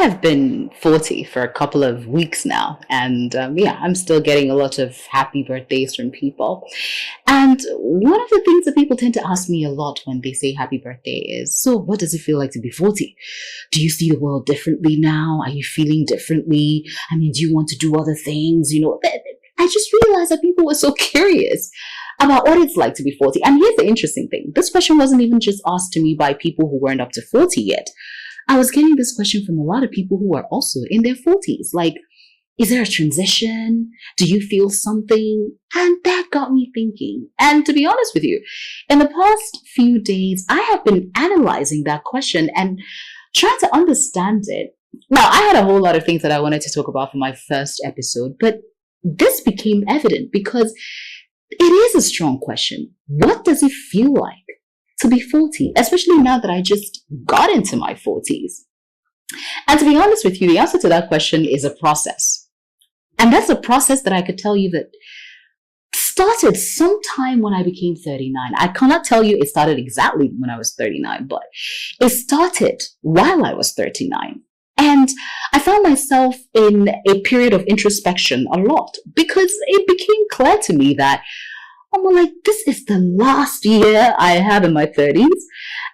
have been 40 for a couple of weeks now, and yeah, I'm still getting a lot of happy birthdays from people. And one of the things that people tend to ask me a lot when they say happy birthday is, so what does it feel like to be 40? Do you see the world differently now? Are you feeling differently? I mean, do you want to do other things? I just realized that people were so curious about what it's like to be 40. And here's the interesting thing. This question wasn't even just asked to me by people who weren't up to 40 yet. I was getting this question from a lot of people who are also in their 40s. Like, is there a transition? Do you feel something? And that got me thinking. And to be honest with you, in the past few days, I have been analyzing that question and trying to understand it. Now, I had a whole lot of things that I wanted to talk about for my first episode, but this became evident because it is a strong question. What does it feel like to be 40, especially now that I just got into my 40s? And to be honest with you, the answer to that question is a process. And that's a process that I could tell you that started sometime when I became 39. I cannot tell you it started exactly when I was 39, but it started while I was 39. And I found myself in a period of introspection a lot because it became clear to me that I'm like, this is the last year I have in my 30s.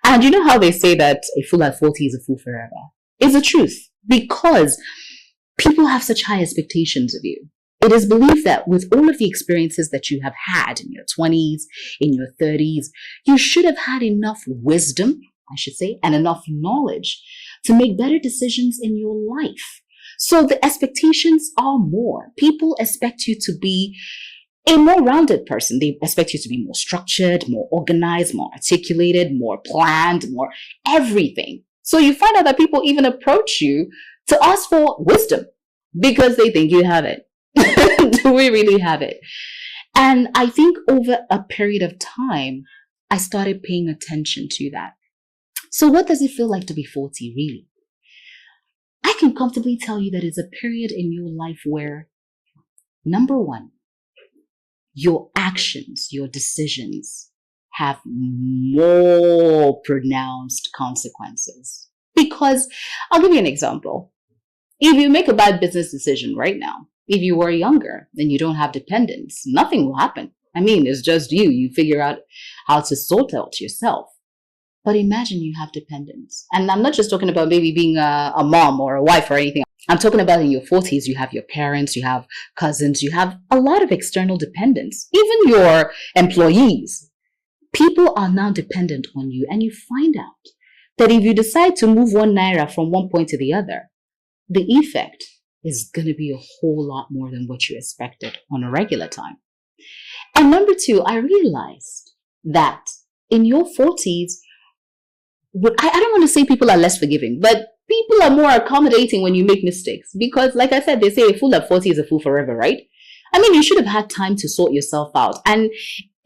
And you know how they say that a fool at 40 is a fool forever? It's the truth, because people have such high expectations of you. It is believed that with all of the experiences that you have had in your 20s, in your 30s, you should have had enough wisdom, I should say, and enough knowledge to make better decisions in your life. So the expectations are more. People expect you to be a more rounded person. They expect you to be more structured, more organized, more articulated, more planned, more everything. So you find out that people even approach you to ask for wisdom because they think you have it. Do we really have it? And I think over a period of time, I started paying attention to that. So what does it feel like to be 40 really? I can comfortably tell you that it's a period in your life where, number one, your actions, your decisions have more pronounced consequences. Because I'll give you an example. If you make a bad business decision right now, if you were younger and you don't have dependents, nothing will happen. I mean, it's just you. You figure out how to sort out yourself. But imagine you have dependents. And I'm not just talking about maybe being a mom or a wife or anything. I'm talking about in your 40s, you have your parents, you have cousins, you have a lot of external dependents, even your employees. People are now dependent on you, and you find out that if you decide to move 1 naira from one point to the other, the effect is going to be a whole lot more than what you expected on a regular time. And number two, I realized that in your 40s, I don't want to say people are less forgiving, but people are more accommodating when you make mistakes. Because like I said, they say a fool at 40 is a fool forever, right? I mean, you should have had time to sort yourself out. And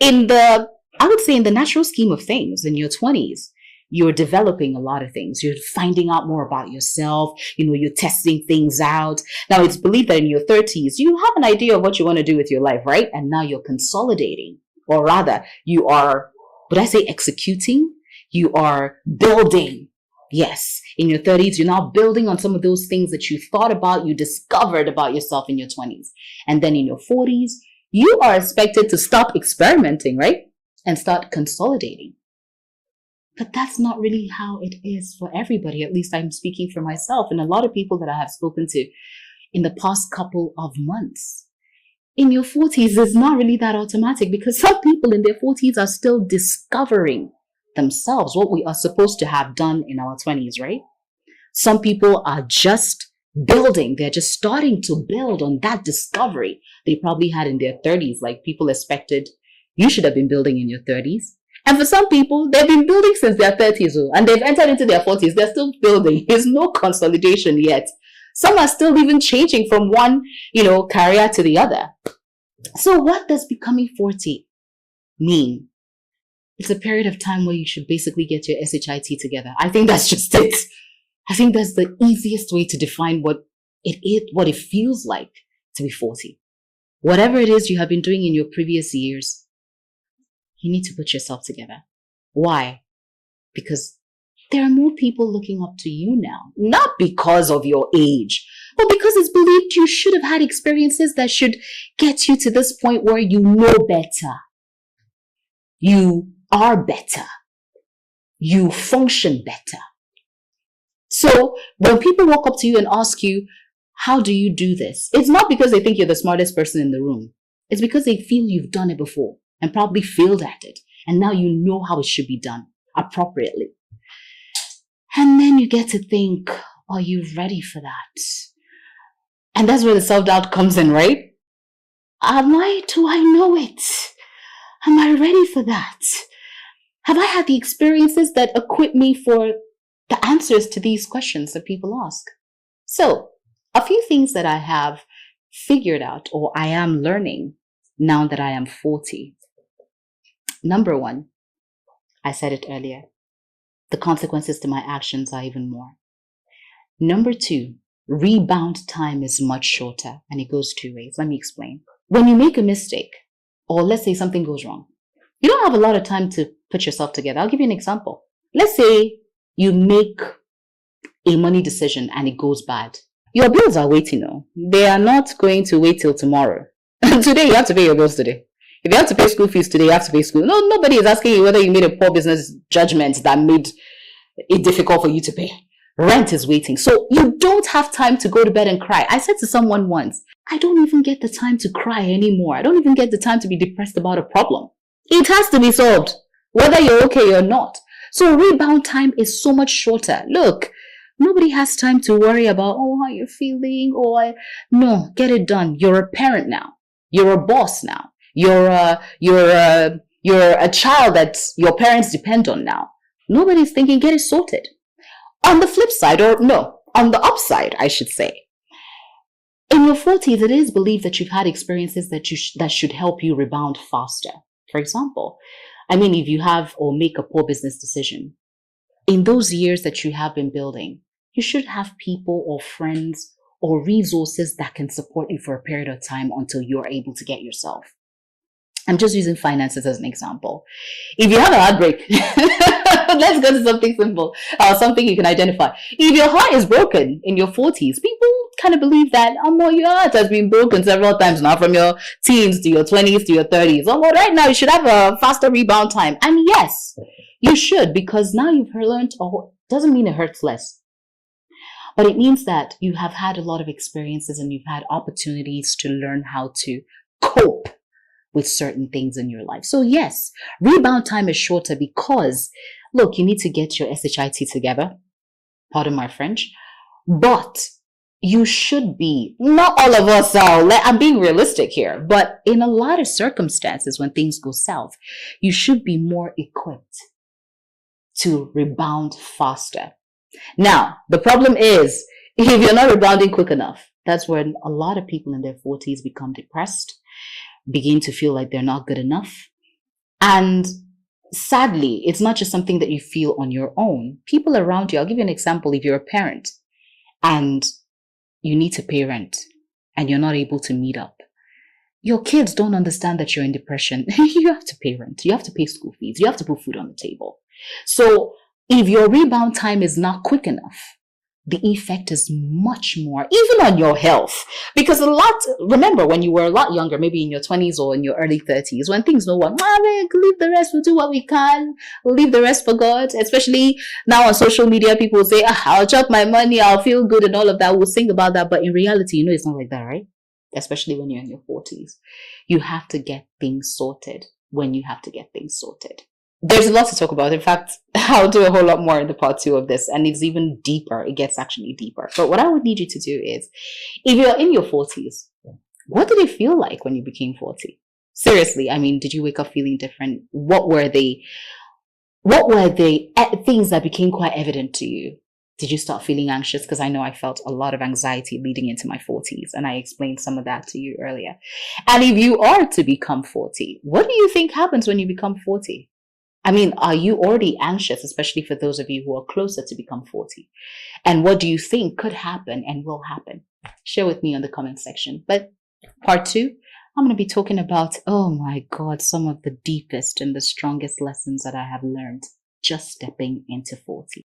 I would say in the natural scheme of things, in your 20s, you're developing a lot of things. You're finding out more about yourself. You're testing things out. Now, it's believed that in your 30s, you have an idea of what you want to do with your life, right? And now you're consolidating, or rather, you are, would I say executing? You are building. Yes, in your 30s, you're now building on some of those things that you thought about, you discovered about yourself in your 20s. And then in your 40s, you are expected to stop experimenting, right? And start consolidating. But that's not really how it is for everybody. At least I'm speaking for myself and a lot of people that I have spoken to in the past couple of months. In your 40s, it's not really that automatic because some people in their 40s are still discovering themselves, what we are supposed to have done in our 20s, right? Some people are just building. They're just starting to build on that discovery they probably had in their 30s. Like people expected you should have been building in your 30s. And for some people, they've been building since their 30s and they've entered into their 40s. They're still building. There's no consolidation yet. Some are still even changing from one, career to the other. So what does becoming 40 mean? It's a period of time where you should basically get your SHIT together. I think that's just it. I think that's the easiest way to define what it feels like to be 40. Whatever it is you have been doing in your previous years, you need to put yourself together. Why? Because there are more people looking up to you now, not because of your age, but because it's believed you should have had experiences that should get you to this point where you know better. You are better. You function better. So when people walk up to you and ask you, how do you do this? It's not because they think you're the smartest person in the room. It's because they feel you've done it before and probably failed at it. And now you know how it should be done appropriately. And then you get to think, are you ready for that? And that's where the self-doubt comes in, right? Do I know it? Am I ready for that? Have I had the experiences that equip me for the answers to these questions that people ask? So, a few things that I have figured out or I am learning now that I am 40. Number one, I said it earlier, the consequences to my actions are even more. Number two, rebound time is much shorter, and it goes two ways. Let me explain. When you make a mistake, or let's say something goes wrong, you don't have a lot of time to put yourself together. I'll give you an example. Let's say you make a money decision and it goes bad. Your bills are waiting now. They are not going to wait till tomorrow. Today, you have to pay your bills today. If you have to pay school fees today, you have to pay school. No, nobody is asking you whether you made a poor business judgment that made it difficult for you to pay. Rent is waiting. So you don't have time to go to bed and cry. I said to someone once, I don't even get the time to cry anymore. I don't even get the time to be depressed about a problem. It has to be solved, whether you're okay or not. So rebound time is so much shorter. Look, nobody has time to worry about, how you're feeling, no, get it done. You're a parent now. You're a boss now. You're a child that your parents depend on now. Nobody's thinking, get it sorted. On the flip side, on the upside, I should say, in your 40s, it is believed that you've had experiences that should help you rebound faster. For example, if you have or make a poor business decision, in those years that you have been building, you should have people or friends or resources that can support you for a period of time until you're able to get yourself. I'm just using finances as an example. If you have a heartbreak, let's go to something simple, something you can identify. If your heart is broken in your 40s, people kind of believe that, your heart has been broken several times now, from your teens to your 20s to your 30s. Right now you should have a faster rebound time. And yes, you should, because now you've learned, doesn't mean it hurts less. But it means that you have had a lot of experiences and you've had opportunities to learn how to cope with certain things in your life. So yes, rebound time is shorter because, look, you need to get your SHIT together. Pardon my French. But you should be, not all of us are, I'm being realistic here, but in a lot of circumstances when things go south, you should be more equipped to rebound faster. Now, the problem is, if you're not rebounding quick enough, that's when a lot of people in their 40s become depressed, begin to feel like they're not good enough. And sadly, it's not just something that you feel on your own. People around you, I'll give you an example. If you're a parent and you need to pay rent and you're not able to meet up, your kids don't understand that you're in depression. You have to pay rent. You have to pay school fees. You have to put food on the table. So if your rebound time is not quick enough, the effect is much more, even on your health. Because remember when you were a lot younger, maybe in your 20s or in your early 30s, when things no one, leave the rest, we'll do what we can, we'll leave the rest for God. Especially now on social media, people will say, I'll drop my money, I'll feel good and all of that. We'll sing about that. But in reality, it's not like that, right? Especially when you're in your 40s. You have to get things sorted when you have to get things sorted. There's a lot to talk about. In fact, I'll do a whole lot more in the part 2 of this, and it's even deeper. It gets actually deeper. But what I would need you to do is, if you're in your 40s, what did it feel like when you became 40? Seriously, did you wake up feeling different? What were they things that became quite evident to you? Did you start feeling anxious? Because I know I felt a lot of anxiety leading into my 40s, and I explained some of that to you earlier. And if you are to become 40, what do you think happens when you become 40? Are you already anxious, especially for those of you who are closer to become 40? And what do you think could happen and will happen? Share with me on the comment section. But part 2, I'm going to be talking about, oh my God, some of the deepest and the strongest lessons that I have learned just stepping into 40.